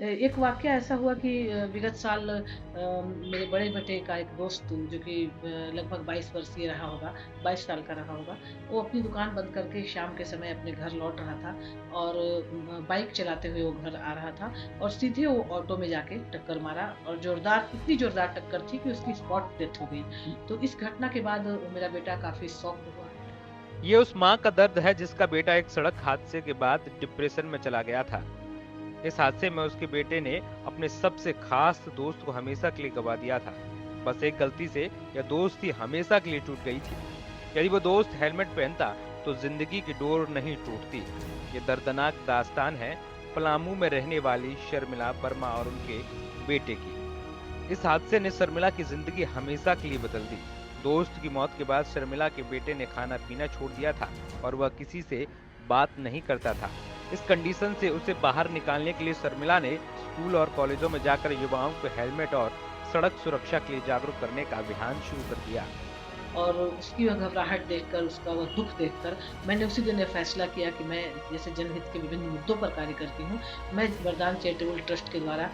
एक वाक़या ऐसा हुआ कि विगत साल मेरे बड़े बेटे का एक दोस्त जो कि लगभग 22 वर्षीय रहा होगा, 22 साल का रहा होगा, वो अपनी दुकान बंद करके शाम के समय अपने घर लौट रहा था और बाइक चलाते हुए वो घर आ रहा था और सीधे वो ऑटो में जाके टक्कर मारा और इतनी ज़ोरदार टक्कर थी कि उसकी स्पॉट डेथ हो गई। तो इस घटना के बाद मेरा बेटा काफ़ी शॉक्ड हुआ। ये उस माँ का दर्द है जिसका बेटा एक सड़क हादसे के बाद डिप्रेशन में चला गया था। इस हादसे में उसके बेटे ने अपने सबसे खास दोस्त को हमेशा के लिए गवा दिया था। बस एक गलती से यह दोस्ती हमेशा के लिए टूट गई थी। यदि वो दोस्त हेलमेट पहनता तो जिंदगी की डोर नहीं टूटती। ये दर्दनाक दास्तान है पलामू में रहने वाली शर्मिला वर्मा और उनके बेटे की। इस हादसे ने शर्मिला की जिंदगी हमेशा के लिए बदल दी। दोस्त की मौत के बाद शर्मिला के बेटे ने खाना पीना छोड़ दिया था और वह किसी से बात नहीं करता था। इस कंडीशन से उसे बाहर निकालने के लिए शर्मिला ने स्कूल और कॉलेजों में जाकर युवाओं को हेलमेट और सड़क सुरक्षा के लिए जागरूक करने का अभियान शुरू कर दिया। और उसकी वह घबराहट देखकर, उसका वह दुःख देखकर मैंने उसी दिन ये फैसला किया कि मैं जैसे जनहित के विभिन्न मुद्दों पर कार्य करती हूँ, मैं वरदान चैरिटेबल ट्रस्ट के द्वारा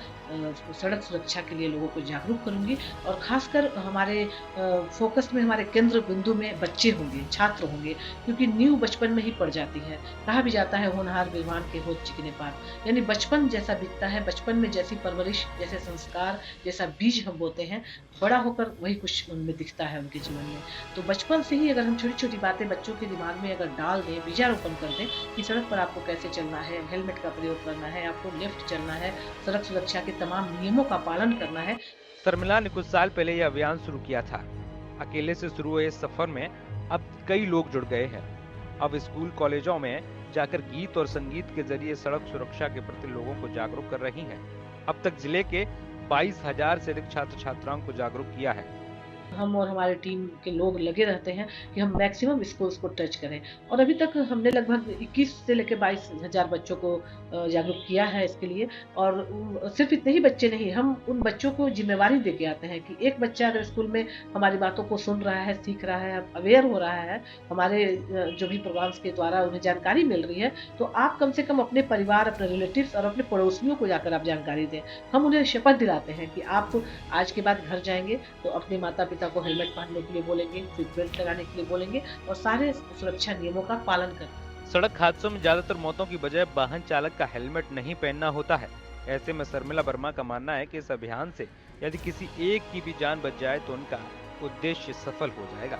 सड़क सुरक्षा के लिए लोगों को जागरूक करूँगी और ख़ासकर हमारे फ़ोकस में हमारे केंद्र बिंदु में बच्चे होंगे, छात्र होंगे, क्योंकि नींव बचपन में ही पड़ जाती है। कहा भी जाता है होनहार विद्वान के होत चिकने पार, यानी बचपन जैसा बीतता है, बचपन में जैसी परवरिश, जैसे संस्कार, जैसा बीज हम बोते हैं, बड़ा होकर वही कुछ उनमें दिखता है उनके जीवन में। तो बचपन से ही अगर हम छोटी-छोटी बातें बच्चों के दिमाग में अगर डाल दें, बीजारोपण कर दें कि सड़क पर आपको कैसे चलना है, हेलमेट का प्रयोग करना है, आपको लेफ्ट चलना है, सड़क सुरक्षा के तमाम नियमों का पालन करना है। शर्मिला ने कुछ साल पहले यह अभियान शुरू किया था। अकेले से शुरू हुए इस सफर में अब कई लोग जुड़ गए हैं। अब स्कूल कॉलेजों में जाकर गीत और संगीत के जरिए सड़क सुरक्षा के प्रति लोगों को जागरूक कर रही हैं। अब तक जिले के 22,000 से अधिक छात्र छात्राओं को जागरूक किया है। हम और हमारे टीम के लोग लगे रहते हैं कि हम मैक्सिमम स्कूल्स को टच करें और अभी तक हमने लगभग 21 से लेकर 22,000 बच्चों को जागरूक किया है इसके लिए। और सिर्फ इतने ही बच्चे नहीं, हम उन बच्चों को जिम्मेवारी दे के आते हैं कि एक बच्चा अगर स्कूल में हमारी बातों को सुन रहा है, सीख रहा है, अवेयर हो रहा है, हमारे जो भी प्रोग्राम्स के द्वारा उन्हें जानकारी मिल रही है, तो आप कम से कम अपने परिवार, अपने रिलेटिव्स और अपने पड़ोसियों को जाकर आप जानकारी दें। हम उन्हें शपथ दिलाते हैं कि आप आज के बाद घर जाएंगे तो अपने माता पिता को हेलमेट पहनने के लिए बोलेंगे, सीट बेल्ट लगाने के लिए बोलेंगे और सारे सुरक्षा नियमों का पालन करें। सड़क हादसों में ज्यादातर मौतों की बजाय वाहन चालक का हेलमेट नहीं पहनना होता है। ऐसे में शर्मिला वर्मा का मानना है कि इस अभियान से यदि किसी एक की भी जान बच जाए तो उनका उद्देश्य सफल हो जाएगा।